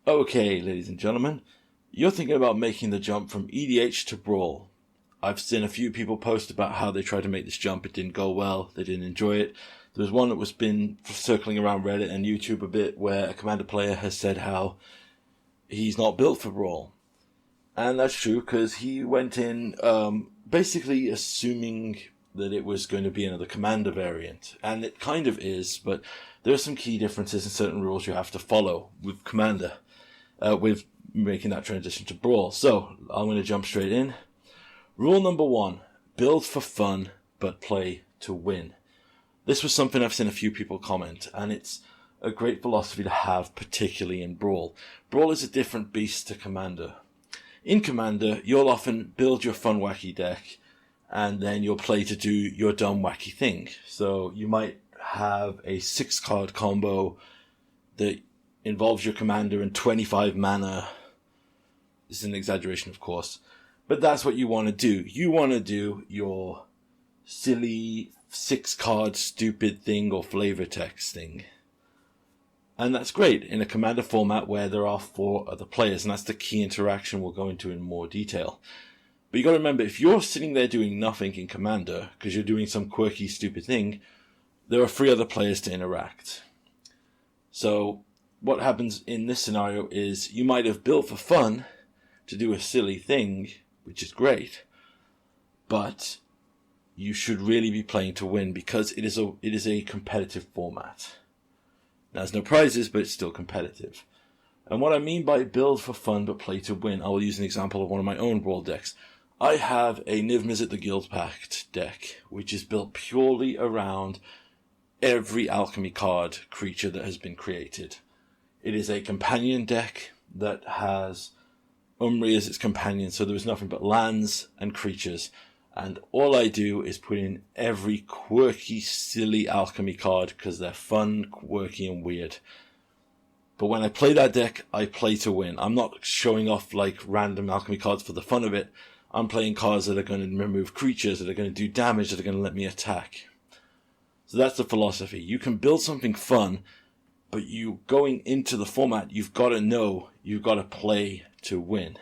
Okay, ladies and gentlemen, you're thinking about making the jump from EDH to Brawl. I've seen a few people post about how they tried to make this jump. It didn't go well. They didn't enjoy it. There was one that was been circling around Reddit and YouTube a bit where a Commander player has said how he's not built for Brawl. And that's true because he went in basically assuming that it was going to be another Commander variant. And it kind of is, but there are some key differences in certain rules you have to follow with Commander. With making that transition to Brawl. So, I'm going to jump straight in. Rule number 1, build for fun, but play to win. This was something I've seen a few people comment, and it's a great philosophy to have, particularly in Brawl. Brawl is a different beast to Commander. In Commander, you'll often build your fun, wacky deck, and then you'll play to do your dumb, wacky thing. So, you might have a 6-card combo that involves your commander and 25 mana. This is an exaggeration, of course. But that's what you want to do. You want to do your silly 6-card stupid thing or flavor text thing. And that's great in a commander format where there are 4 other players. And that's the key interaction we'll go into in more detail. But you got to remember, if you're sitting there doing nothing in commander because you're doing some quirky stupid thing, there are 3 other players to interact. So what happens in this scenario is you might have built for fun to do a silly thing, which is great, but you should really be playing to win because it is a competitive format. Now, there's no prizes, but it's still competitive. And what I mean by build for fun but play to win, I will use an example of one of my own Brawl decks. I have a Niv Mizzet the Guild Pact deck, which is built purely around every alchemy card creature that has been created. It is a companion deck that has Umri as its companion, so there is nothing but lands and creatures. And all I do is put in every quirky, silly alchemy card because they're fun, quirky, and weird. But when I play that deck, I play to win. I'm not showing off like random alchemy cards for the fun of it. I'm playing cards that are going to remove creatures, that are going to do damage, that are going to let me attack. So that's the philosophy. You can build something fun, but you going into the format, you've got to know, you've got to play to win.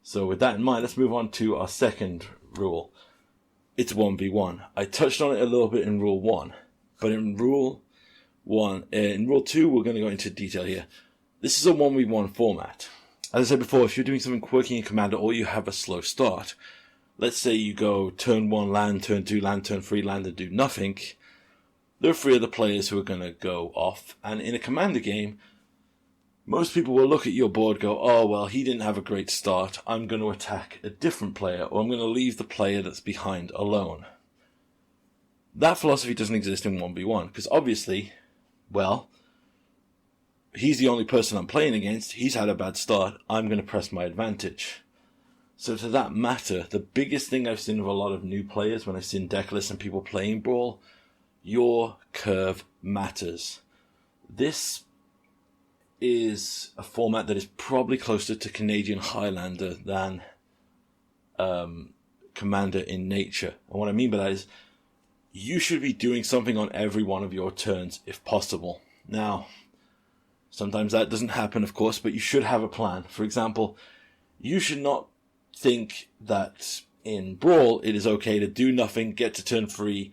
So with that in mind, let's move on to our second rule. It's 1v1. I touched on it a little bit in rule 1, but in rule 2, we're going to go into detail here. This is a 1v1 format. As I said before, if you're doing something quirky in Commander or you have a slow start, let's say you go turn 1 land, turn 2 land, turn 3 land and do nothing. There are 3 other players who are going to go off. And in a Commander game, most people will look at your board and go, oh, well, he didn't have a great start. I'm going to attack a different player, or I'm going to leave the player that's behind alone. That philosophy doesn't exist in 1v1, because obviously, well, he's the only person I'm playing against. He's had a bad start. I'm going to press my advantage. So to that matter, the biggest thing I've seen of a lot of new players when I've seen deck lists and people playing Brawl, your curve matters. This is a format that is probably closer to Canadian Highlander than Commander in nature. And what I mean by that is you should be doing something on every one of your turns if possible. Now, sometimes that doesn't happen, of course, but you should have a plan. For example, you should not think that in Brawl it is okay to do nothing, get to turn 3,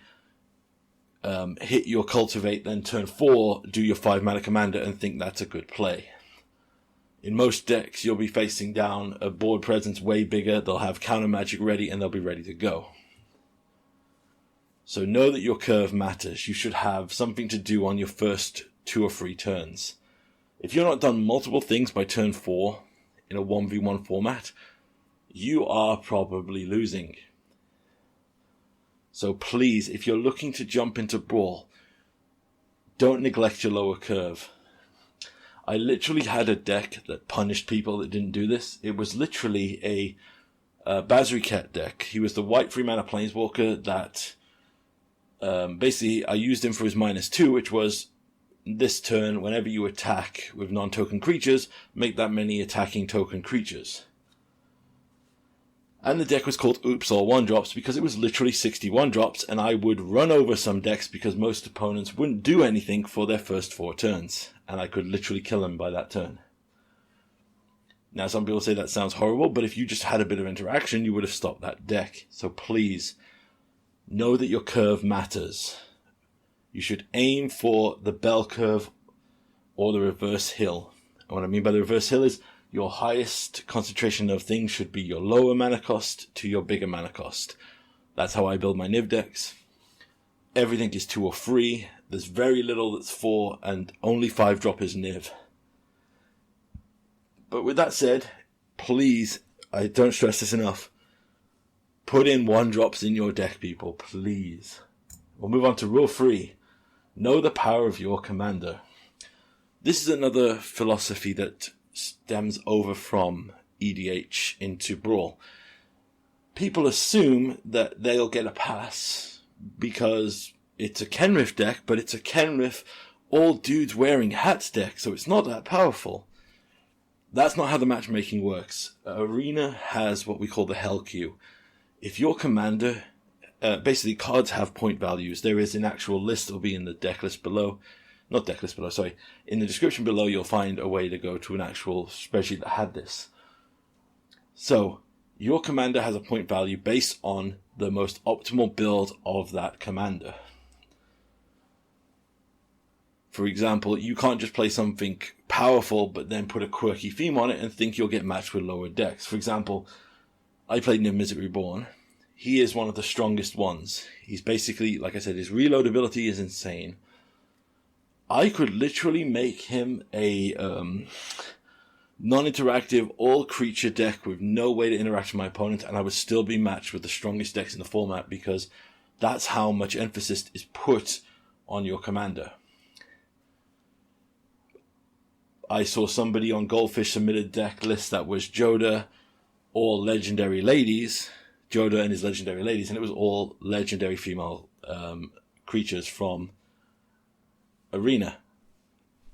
hit your cultivate, then turn 4, do your 5 mana commander and think that's a good play. In most decks, you'll be facing down a board presence way bigger, they'll have counter magic ready and they'll be ready to go. So know that your curve matters. You should have something to do on your first 2 or 3 turns. If you're not done multiple things by turn 4 in a 1v1 format, you are probably losing. So please, if you're looking to jump into Brawl, don't neglect your lower curve. I literally had a deck that punished people that didn't do this. It was literally a Bazriket deck. He was the white 3-mana planeswalker that basically I used him for his -2, which was this turn, whenever you attack with non-token creatures, make that many attacking token creatures. And the deck was called Oops All 1-Drops because it was literally 60 1-Drops, and I would run over some decks because most opponents wouldn't do anything for their first 4 turns, and I could literally kill them by that turn. Now, some people say that sounds horrible, but if you just had a bit of interaction, you would have stopped that deck. So please, know that your curve matters. You should aim for the bell curve or the reverse hill. And what I mean by the reverse hill is your highest concentration of things should be your lower mana cost to your bigger mana cost. That's how I build my Niv decks. Everything is 2 or 3. There's very little that's 4, and only 5 drop is Niv. But with that said, please, I don't stress this enough, put in 1-drops in your deck, people, please. We'll move on to rule 3. Know the power of your commander. This is another philosophy that stems over from EDH into Brawl. People assume that they'll get a pass because it's a Kenrith deck, but it's a Kenrith all dudes wearing hats deck, so it's not that powerful. That's not how the matchmaking works. Arena has what we call the Hell Queue. If your commander, basically cards have point values. There is an actual list, it'll be in the deck list below. Not deck list below, sorry. In the description below, you'll find a way to go to an actual spreadsheet that had this. So, your commander has a point value based on the most optimal build of that commander. For example, you can't just play something powerful but then put a quirky theme on it and think you'll get matched with lower decks. For example, I played Niv Mizzet Reborn. He is one of the strongest ones. He's basically, like I said, his reload ability is insane. I could literally make him a non-interactive all-creature deck with no way to interact with my opponent, and I would still be matched with the strongest decks in the format because that's how much emphasis is put on your commander. I saw somebody on Goldfish submit a deck list that was Joda, all legendary ladies, Joda and his legendary ladies, and it was all legendary female creatures from Arena.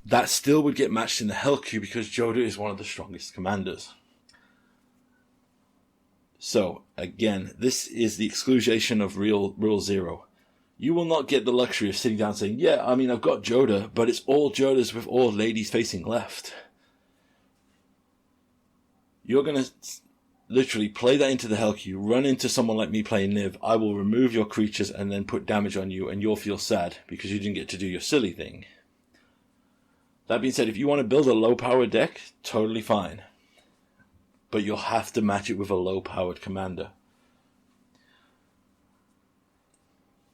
That still would get matched in the Hell Queue because Joda is one of the strongest commanders. So, again, this is the exclusion of Rule 0. You will not get the luxury of sitting down saying, yeah, I mean, I've got Joda, but it's all Jodas with all ladies facing left. You're going to literally play that into the Hell Queue, run into someone like me playing Niv, I will remove your creatures and then put damage on you, and you'll feel sad because you didn't get to do your silly thing. That being said, if you want to build a low-powered deck, totally fine. But you'll have to match it with a low-powered commander.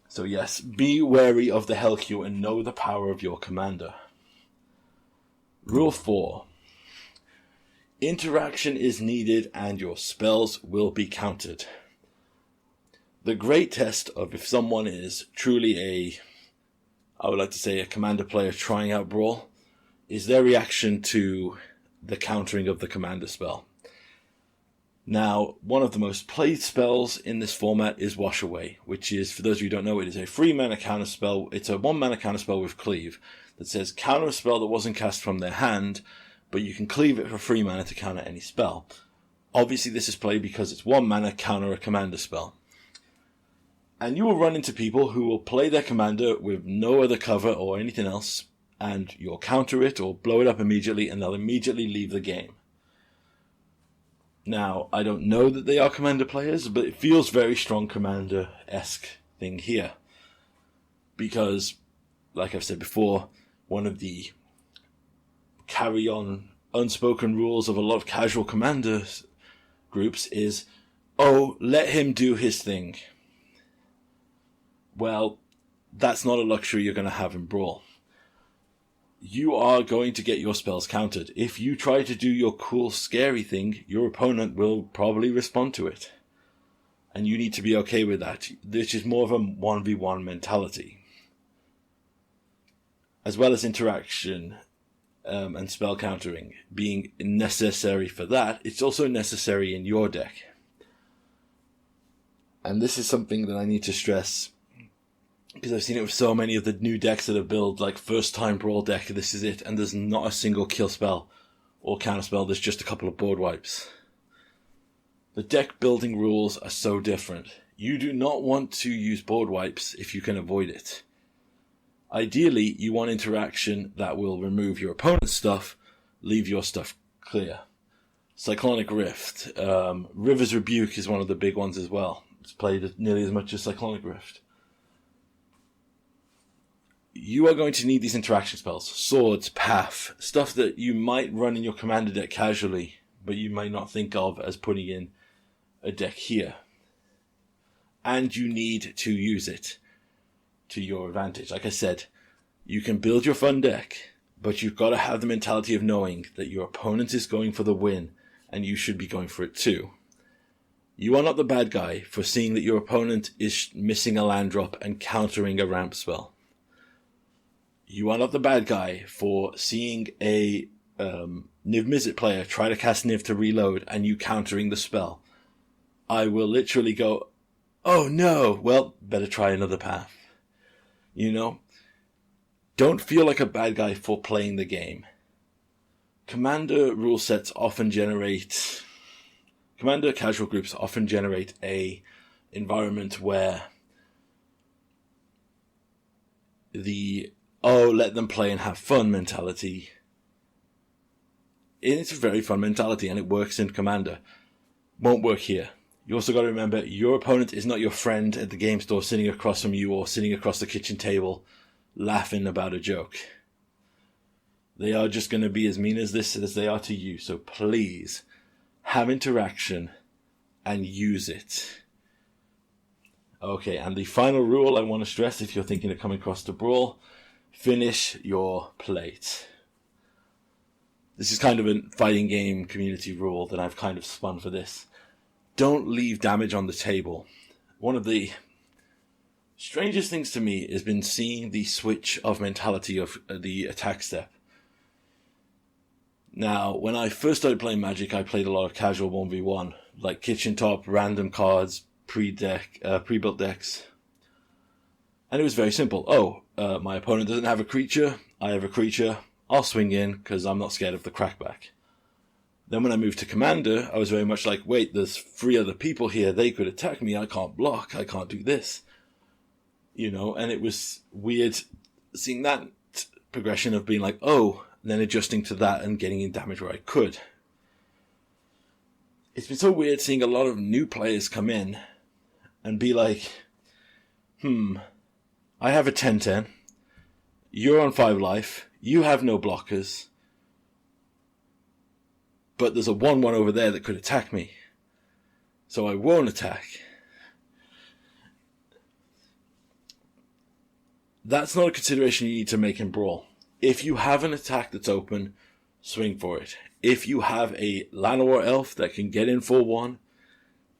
So yes, be wary of the Hell Queue and know the power of your commander. Rule 4. Interaction is needed and your spells will be countered. The great test of if someone is truly I would like to say a commander player trying out Brawl, is their reaction to the countering of the commander spell. Now, one of the most played spells in this format is Wash Away, which is, for those of you who don't know, it is a 3-mana counter spell. It's a 1-mana counter spell with Cleave that says counter a spell that wasn't cast from their hand, but you can cleave it for 3 mana to counter any spell. Obviously, this is played because it's 1 mana counter a commander spell. And you will run into people who will play their commander with no other cover or anything else, and you'll counter it or blow it up immediately, and they'll immediately leave the game. Now, I don't know that they are commander players, but it feels very strong commander-esque thing here. Because, like I've said before, one of the carry-on unspoken rules of a lot of casual commander groups is, oh, let him do his thing. Well, that's not a luxury you're going to have in Brawl. You are going to get your spells countered. If you try to do your cool, scary thing, your opponent will probably respond to it. And you need to be okay with that. This is more of a 1v1 mentality. As well as interaction and spell countering being necessary for that, it's also necessary in your deck. And this is something that I need to stress, because I've seen it with so many of the new decks that are built, like first time Brawl deck, this is it, and there's not a single kill spell or counter spell, there's just a couple of board wipes. The deck building rules are so different. You do not want to use board wipes if you can avoid it. Ideally, you want interaction that will remove your opponent's stuff, leave your stuff clear. Cyclonic Rift. River's Rebuke is one of the big ones as well. It's played nearly as much as Cyclonic Rift. You are going to need these interaction spells. Swords, Path, stuff that you might run in your commander deck casually, but you might not think of as putting in a deck here. And you need to use it to your advantage. Like I said, you can build your fun deck, but you've got to have the mentality of knowing that your opponent is going for the win, and you should be going for it too. You are not the bad guy for seeing that your opponent is missing a land drop and countering a ramp spell. You are not the bad guy for seeing a Niv Mizzet player try to cast Niv to reload and you countering the spell. I will literally go, oh no, well, better try another path. You know? Don't feel like a bad guy for playing the game. Commander casual groups often generate a environment where the let them play and have fun mentality. It's a very fun mentality and it works in Commander. Won't work here. You also got to remember, your opponent is not your friend at the game store sitting across from you or sitting across the kitchen table laughing about a joke. They are just going to be as mean as they are to you. So please, have interaction and use it. Okay, and the final rule I want to stress if you're thinking of coming across to Brawl, finish your plate. This is kind of a fighting game community rule that I've kind of spun for this. Don't leave damage on the table. One of the strangest things to me has been seeing the switch of mentality of the attack step. Now, when I first started playing Magic, I played a lot of casual 1v1, like kitchen top, random cards, pre-built decks. And it was very simple. My opponent doesn't have a creature, I have a creature, I'll swing in because I'm not scared of the crackback. Then when I moved to Commander, I was very much like, wait, there's 3 other people here, they could attack me, I can't block, I can't do this. You know, and it was weird seeing that progression of being like, and then adjusting to that and getting in damage where I could. It's been so weird seeing a lot of new players come in and be like, I have a 10-10, you're on 5 life, you have no blockers, but there's a 1-1 over there that could attack me, so I won't attack. That's not a consideration you need to make in Brawl. If you have an attack that's open, swing for it. If you have a Llanowar elf that can get in for 1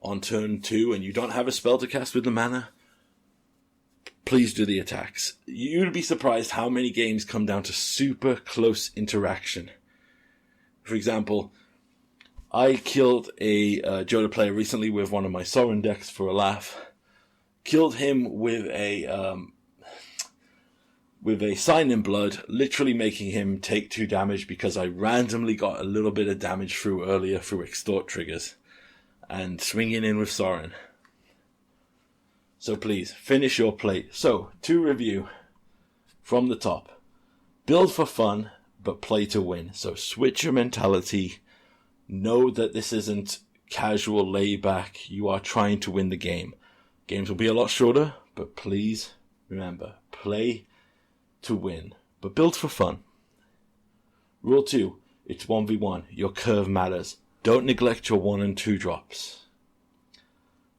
on turn 2 and you don't have a spell to cast with the mana, please do the attacks. You'd be surprised how many games come down to super close interaction. For example, I killed a Joda player recently with one of my Sorin decks for a laugh. Killed him with a Sign in Blood, literally making him take 2 damage because I randomly got a little bit of damage through earlier through Extort triggers. And swinging in with Sorin. So please, finish your plate. So, to review from the top. Build for fun, but play to win. So switch your mentality. Know that this isn't casual layback. You are trying to win the game. Games will be a lot shorter, but please remember, play to win, but build for fun. Rule 2, it's 1v1. Your curve matters. Don't neglect your 1 and 2 drops.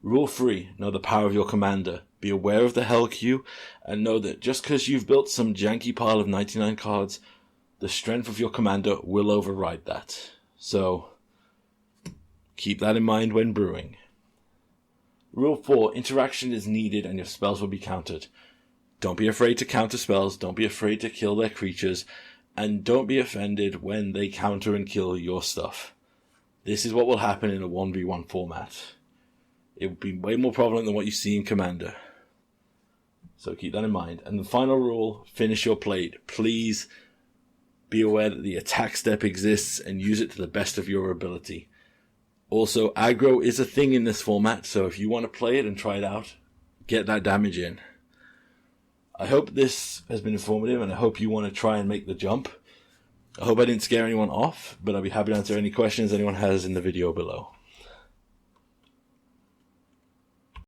Rule 3, know the power of your commander. Be aware of the hell queue, and know that just because you've built some janky pile of 99 cards, the strength of your commander will override that. So, keep that in mind when brewing. Rule 4, interaction is needed and your spells will be countered. Don't be afraid to counter spells, don't be afraid to kill their creatures, and don't be offended when they counter and kill your stuff. This is what will happen in a 1v1 format. It will be way more prevalent than what you see in Commander. So keep that in mind. And the final rule, finish your plate. Please be aware that the attack step exists and use it to the best of your ability. Also, aggro is a thing in this format, so if you want to play it and try it out, get that damage in. I hope this has been informative, and I hope you want to try and make the jump. I hope I didn't scare anyone off, but I'll be happy to answer any questions anyone has in the video below.